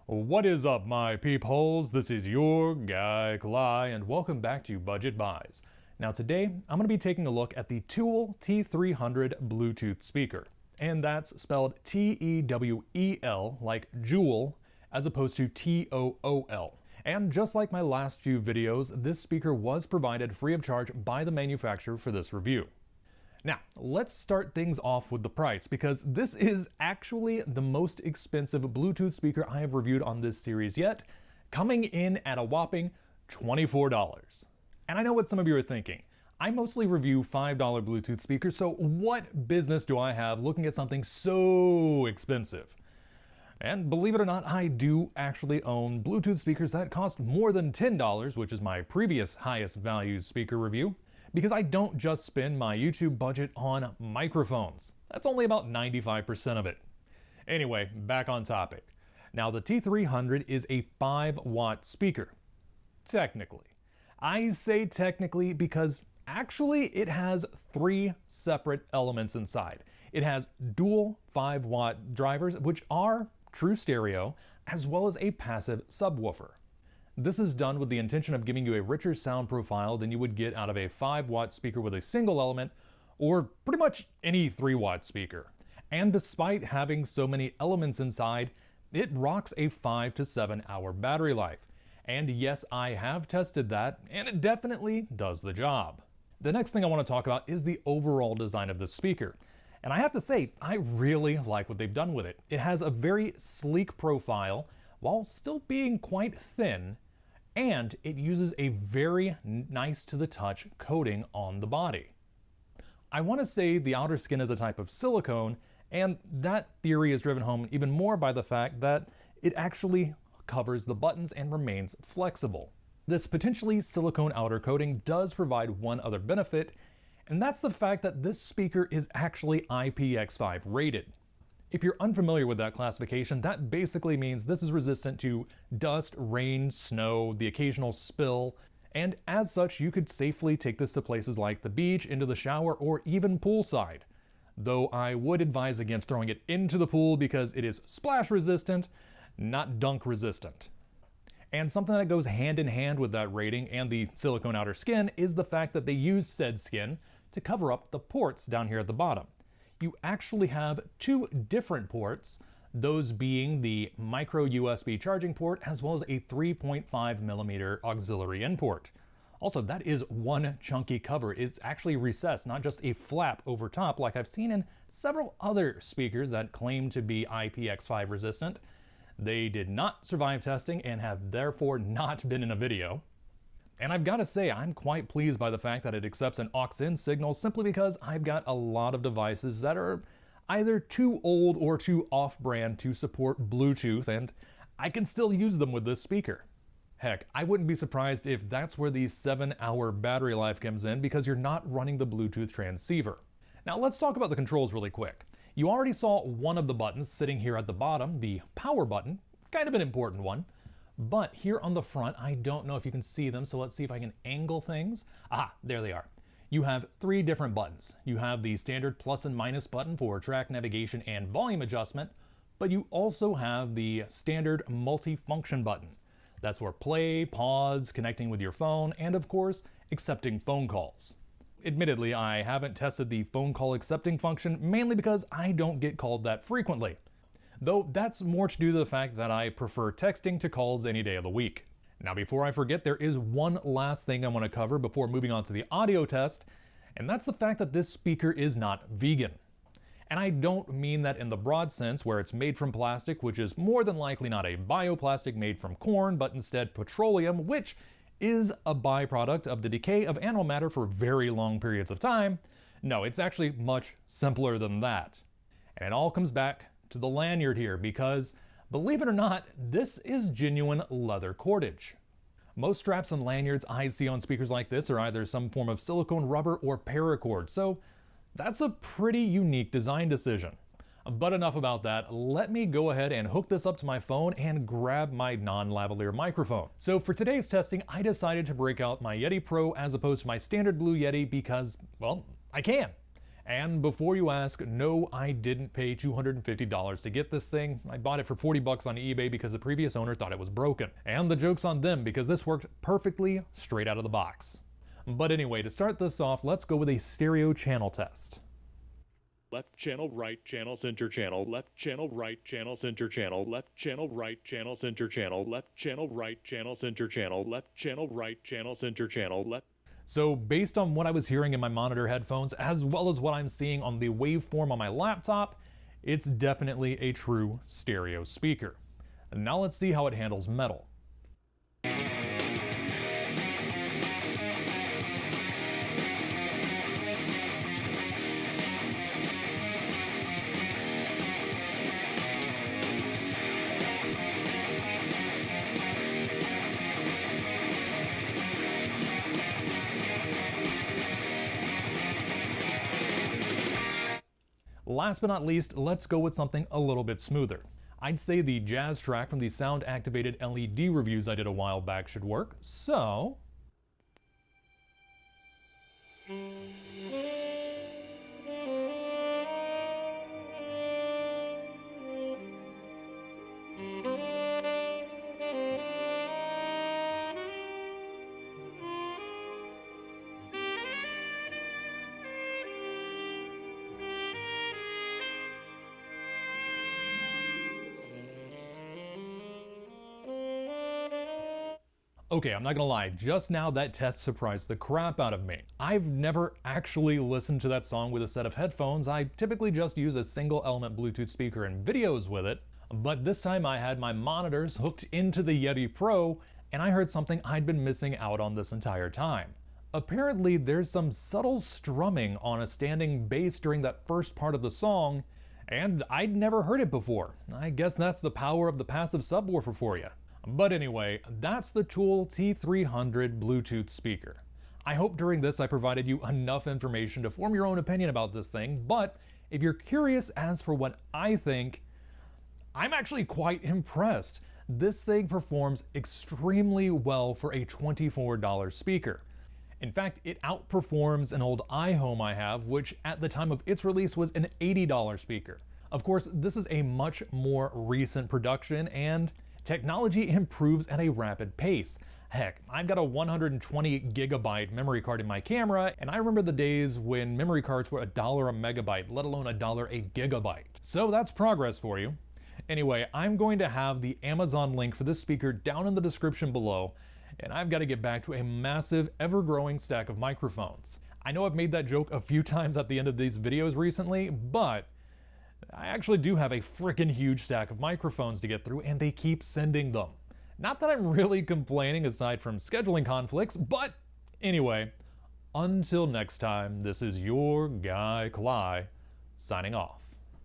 What is up, my peepholes? This is your guy Kalai, and welcome back to Budget Buys. Now today, I'm going to be taking a look at the Tewell T-300 Bluetooth speaker. And that's spelled T-E-W-E-L, like jewel, as opposed to T-O-O-L. And just like my last few videos, this speaker was provided free of charge by the manufacturer for this review. Now, let's start things off with the price, because this is actually the most expensive Bluetooth speaker I have reviewed on this series yet, coming in at a whopping $24. And I know what some of you are thinking. I mostly review $5 Bluetooth speakers, so what business do I have looking at something so expensive? And believe it or not, I do actually own Bluetooth speakers that cost more than $10, which is my previous highest value speaker review. Because I don't just spend my YouTube budget on microphones. That's only about 95% of it. Anyway, back on topic. Now the T300 is a 5-watt speaker. Technically. I say technically because actually it has 3 separate elements inside. It has dual 5-watt drivers, which are true stereo, as well as a passive subwoofer. This is done with the intention of giving you a richer sound profile than you would get out of a 5-watt speaker with a single element, or pretty much any 3-watt speaker. And despite having so many elements inside, it rocks a 5 to 7 hour battery life. And yes, I have tested that, and it definitely does the job. The next thing I want to talk about is the overall design of this speaker. And I have to say, I really like what they've done with it. It has a very sleek profile, while still being quite thin, and it uses a very nice to the touch coating on the body. I want to say the outer skin is a type of silicone, and that theory is driven home even more by the fact that it actually covers the buttons and remains flexible. This potentially silicone outer coating does provide one other benefit, and that's the fact that this speaker is actually IPX5 rated. If you're unfamiliar with that classification, that basically means this is resistant to dust, rain, snow, the occasional spill, and as such you could safely take this to places like the beach, into the shower, or even poolside. Though I would advise against throwing it into the pool because it is splash resistant, not dunk resistant. And something that goes hand in hand with that rating and the silicone outer skin is the fact that they use said skin to cover up the ports down here at the bottom. You actually have 2 different ports, those being the micro USB charging port as well as a 3.5mm auxiliary in port. Also, that is one chunky cover. It's actually recessed, not just a flap over top like I've seen in several other speakers that claim to be IPX5 resistant. They did not survive testing and have therefore not been in a video. And I've got to say, I'm quite pleased by the fact that it accepts an aux-in signal simply because I've got a lot of devices that are either too old or too off-brand to support Bluetooth, and I can still use them with this speaker. Heck, I wouldn't be surprised if that's where the 7-hour battery life comes in because you're not running the Bluetooth transceiver. Now let's talk about the controls really quick. You already saw one of the buttons sitting here at the bottom, the power button, kind of an important one. But here on the front, I don't know if you can see them, so let's see if I can angle things. Ah, there they are. You have 3 different buttons. You have the standard plus and minus button for track navigation and volume adjustment, but you also have the standard multi-function button. That's for play, pause, connecting with your phone, and of course, accepting phone calls. Admittedly, I haven't tested the phone call accepting function, mainly because I don't get called that frequently. Though that's more to do with the fact that I prefer texting to calls any day of the week. Now before I forget, there is one last thing I want to cover before moving on to the audio test, and that's the fact that this speaker is not vegan. And I don't mean that in the broad sense where it's made from plastic, which is more than likely not a bioplastic made from corn, but instead petroleum, which is a byproduct of the decay of animal matter for very long periods of time. No, it's actually much simpler than that. And it all comes back to the lanyard here because, believe it or not, this is genuine leather cordage. Most straps and lanyards I see on speakers like this are either some form of silicone rubber or paracord, so that's a pretty unique design decision. But enough about that, let me go ahead and hook this up to my phone and grab my non-lavalier microphone. So for today's testing, I decided to break out my Yeti Pro as opposed to my standard Blue Yeti because, well, I can. And before you ask, no, I didn't pay $250 to get this thing. I bought it for 40 bucks on eBay because the previous owner thought it was broken. And the joke's on them because this worked perfectly straight out of the box. But anyway, to start this off, let's go with a stereo channel test. Left channel, right channel, center channel, left channel, right channel, center channel, left channel, right channel, center channel, left channel, right channel, center channel, left channel, right channel, center channel, left. So based on what I was hearing in my monitor headphones, as well as what I'm seeing on the waveform on my laptop, it's definitely a true stereo speaker. And now let's see how it handles metal. Last but not least, let's go with something a little bit smoother. I'd say the jazz track from the sound-activated LED reviews I did a while back should work, so... Okay, I'm not gonna lie, just now that test surprised the crap out of me. I've never actually listened to that song with a set of headphones. I typically just use a single element Bluetooth speaker in videos with it, but this time I had my monitors hooked into the Yeti Pro and I heard something I'd been missing out on this entire time. Apparently there's some subtle strumming on a standing bass during that first part of the song, and I'd never heard it before. I guess that's the power of the passive subwoofer for you. But anyway, that's the Tewell T-300 Bluetooth speaker. I hope during this I provided you enough information to form your own opinion about this thing, but if you're curious as for what I think, I'm actually quite impressed. This thing performs extremely well for a $24 speaker. In fact, it outperforms an old iHome I have, which at the time of its release was an $80 speaker. Of course, this is a much more recent production, and technology improves at a rapid pace. Heck, I've got a 120 gigabyte memory card in my camera, and I remember the days when memory cards were $1 a megabyte, let alone $1 a gigabyte. So that's progress for you. Anyway, I'm going to have the Amazon link for this speaker down in the description below, and I've got to get back to a massive, ever-growing stack of microphones. I know I've made that joke a few times at the end of these videos recently, but I actually do have a freaking huge stack of microphones to get through, and they keep sending them. Not that I'm really complaining aside from scheduling conflicts, but anyway, until next time, this is your guy Cly, signing off.